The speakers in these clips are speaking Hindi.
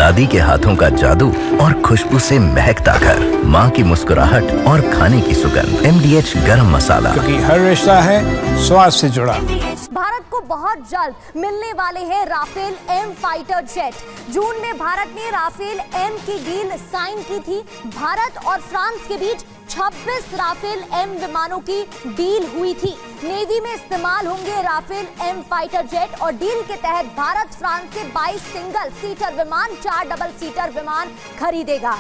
दादी के हाथों का जादू और खुशबू से महकता घर, माँ की मुस्कुराहट और खाने की सुगंध। MDH गरम मसाला, क्योंकि हर रिश्ता है स्वाद से जुड़ा। भारत को बहुत जल्द मिलने वाले हैं राफेल एम फाइटर जेट। जून में भारत ने राफेल एम की डील साइन की थी। भारत और फ्रांस के बीच 26 राफेल एम विमानों की डील हुई थी। नेवी में इस्तेमाल होंगे राफेल एम फाइटर जेट और डील के तहत भारत फ्रांस से 22 सिंगल सीटर विमान, 4 डबल सीटर विमान खरीदेगा।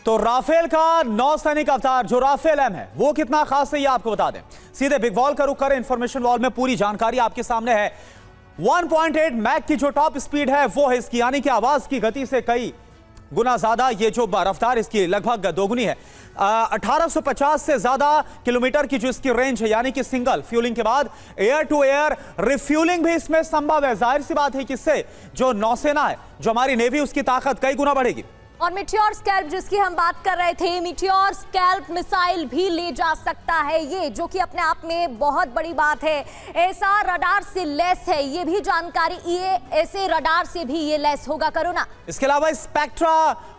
तो राफेल का नौसैनिक अवतार जो राफेल एम है वो कितना खास है ये आपको बता दें। सीधे बिग वॉल का रुख करें, इंफॉर्मेशन वॉल में पूरी जानकारी आपके सामने है। 1.8 मैक की जो टॉप स्पीड है वो है इसकी, यानी कि आवाज की गति से कई गुना ज्यादा ये जो रफ्तार इसकी लगभग दोगुनी है। 1850 से ज्यादा किलोमीटर की जो इसकी रेंज है, यानी कि सिंगल फ्यूलिंग के बाद एयर टू एयर रिफ्यूलिंग भी इसमें संभव है। जाहिर सी बात है कि इससे जो नौसेना है, जो हमारी नेवी, उसकी ताकत कई गुना बढ़ेगी। और मीटियोर स्कैल्प जिसकी हम बात कर रहे थे, मीटियोर स्कैल्प मिसाइल भी ले जा सकता है ये, जो कि अपने आप में बहुत बड़ी बात है। ऐसा रडार से लेस है, ये भी जानकारी, ये ऐसे रडार से भी ये लेस होगा करुणा। इसके अलावा स्पेक्ट्रा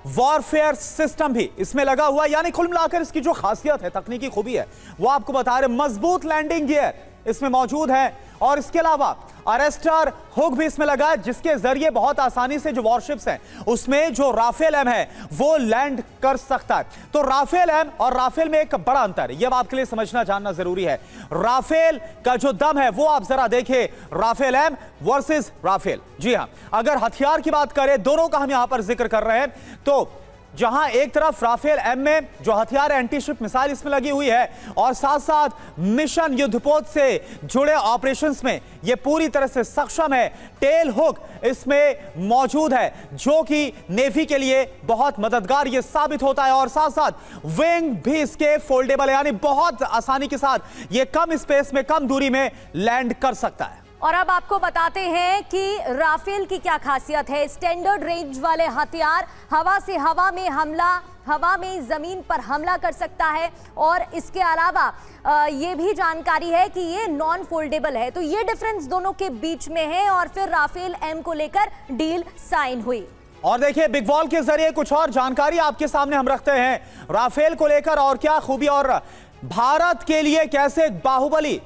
वॉरफेयर सिस्टम भी इसमें लगा हुआ है, यानी कुल मिलाकर इसकी जो खासियत है, तकनीकी खूबी है, वो आपको बता रहे। मजबूत लैंडिंग गियर इसमें मौजूद है और इसके अलावा अरेस्टर हुक भी इसमें लगा है, जिसके जरिए बहुत आसानी से जो वॉरशिप्स हैं उसमें जो राफेल एम है वो लैंड कर सकता है। तो राफेल एम और राफेल में एक बड़ा अंतर है, यह आपके लिए समझना जानना जरूरी है। राफेल का जो दम है वो आप जरा देखिए, राफेल एम वर्सेस राफेल। जी हां, अगर हथियार की बात करें, दोनों का हम यहां पर जिक्र कर रहे हैं, तो जहां एक तरफ राफेल एम में जो हथियार एंटीशिप मिसाइल इसमें लगी हुई है और साथ साथ मिशन युद्धपोत से जुड़े ऑपरेशंस में यह पूरी तरह से सक्षम है। टेल हुक इसमें मौजूद है जो कि नेवी के लिए बहुत मददगार ये साबित होता है और साथ साथ विंग भी इसके फोल्डेबल है, यानी बहुत आसानी के साथ ये कम स्पेस में, कम दूरी में लैंड कर सकता है। और अब आपको बताते हैं कि राफेल की क्या खासियत है। स्टैंडर्ड रेंज वाले हथियार हवा से हवा में हमला, हवा में जमीन पर हमला कर सकता है और इसके अलावा ये भी जानकारी है कि ये नॉन फोल्डेबल है। तो ये डिफरेंस दोनों के बीच में है और फिर राफेल एम को लेकर डील साइन हुई। और देखिए, बिग वॉल के जरिए कुछ और जानकारी आपके सामने हम रखते हैं राफेल को लेकर, और क्या खूबी और भारत के लिए कैसे बाहुबली,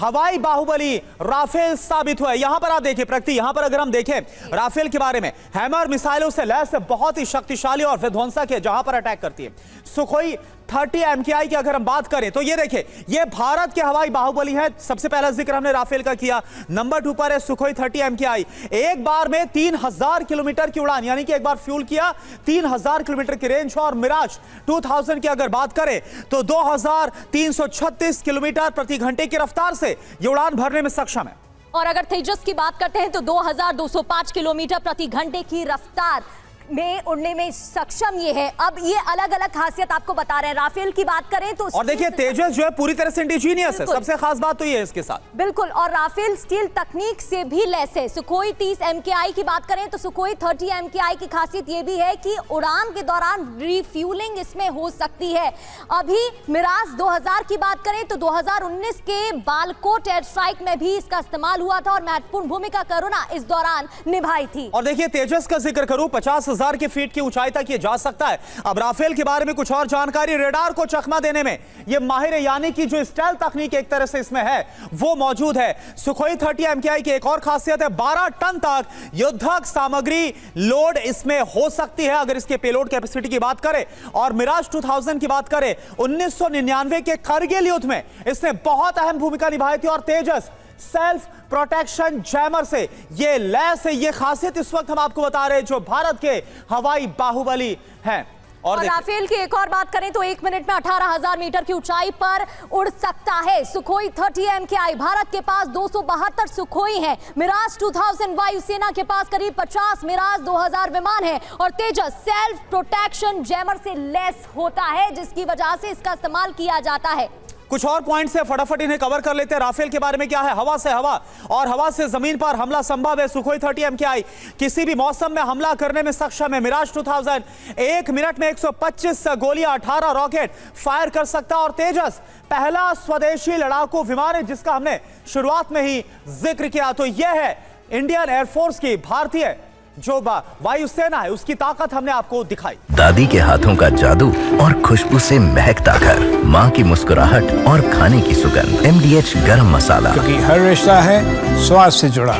हवाई बाहुबली राफेल साबित हुआ है। यहां पर आप देखिए प्रगति, यहां पर अगर हम देखें राफेल के बारे में, हैमर मिसाइलों से लैस बहुत ही शक्तिशाली और विध्वंसक है जहां पर अटैक करती है। सुखोई 30 MKI की अगर हम बात करें तो ये देखिए, ये भारत के हवाई बाहुबली है। सबसे पहला जिक्र हमने राफेल का किया। नंबर 2 पर है सुखोई 30 MKI। एक बार में 3000 किलोमीटर की उड़ान, यानी कि एक बार फ्यूल किया 3000 किलोमीटर की रेंज। और मिराज 2000 की अगर बात करें तो 2336 किलोमीटर प्रति घंटे की रफ्तार से ये उड़ान भरने में सक्षम है। और अगर तेजस की बात करते हैं तो 2205 किलोमीटर प्रति घंटे की रफ्तार में उड़ने में सक्षम ये है। अब ये अलग अलग खासियत आपको बता रहे हैं। राफेल की बात करें तो, और देखिए तेजस जो है पूरी तरह से इंडिजीनियस है, सबसे खास बात तो ये है इसके साथ। बिल्कुल, और राफेल स्टील तकनीक से भी लैस है। सुखोई 30 MKI की बात करें तो सुखोई 30 MKI की खासियत ये भी है कि उड़ान के दौरान रिफ्यूलिंग इसमें हो सकती है। अभी मिराज 2000 की बात करें तो 2019 के बालकोट एयर स्ट्राइक में भी इसका इस्तेमाल हुआ था और महत्वपूर्ण भूमिका करुणा इस दौरान निभाई थी। और देखिए तेजस का जिक्र करूं, 50,000 की फीट की ऊंचाई तक ये जा सकता है। अब राफेल के बारे में कुछ और जानकारी, रेडार को चकमा देने में ये माहिर है, यानी कि जो स्टेल्थ तकनीक एक तरह से इसमें है वो मौजूद है। सुखोई 30 MKI की एक और खासियत है, 12 टन तक युद्धक सामग्री लोड इसमें हो सकती है अगर इसके पेलोड कैपेसिटी की बात करें। और मिराज 2000 की बात करें, 1999 के करगिल युद्ध में इसने बहुत अहम भूमिका निभाई थी। और तेजस सेल्फ प्रोटेक्शन जैमर से ये लैस है, ये खासियत इस वक्त हम आपको बता रहे हैं जो भारत के हवाई बाहुबली हैं। और राफेल की एक और बात करें तो 1 मिनट में 18,000 मीटर की ऊंचाई पर उड़ सकता है। सुखोई 30 MKI, भारत के पास 272 सुखोई हैं। मिराज 2000 वायुसेना के पास करीब 50 मिराज 2000 विमान हैं। और तेजस सेल्फ प्रोटेक्शन जैमर से लैस होता है, जिसकी वजह से इसका इस्तेमाल किया जाता है। कुछ और पॉइंट से फटाफट इन्हें कवर कर लेते हैं। राफेल के बारे में क्या है, हवा से हवा और हवा से जमीन पर हमला संभव है। सुखोई 30 MKI किसी भी मौसम में हमला करने में सक्षम है। मिराज 2000 1 मिनट में 125 गोलियां, 18 रॉकेट फायर कर सकता है। और तेजस पहला स्वदेशी लड़ाकू विमान है जिसका हमने शुरुआत में ही जिक्र किया। तो यह है इंडियन एयरफोर्स की, भारतीय जो वायुसेना है उसकी ताकत हमने आपको दिखाई। दादी के हाथों का जादू और खुशबू से महकता घर, माँ की मुस्कुराहट और खाने की सुगंध। MDH गरम मसाला। क्योंकि हर रिश्ता है स्वाद से जुड़ा।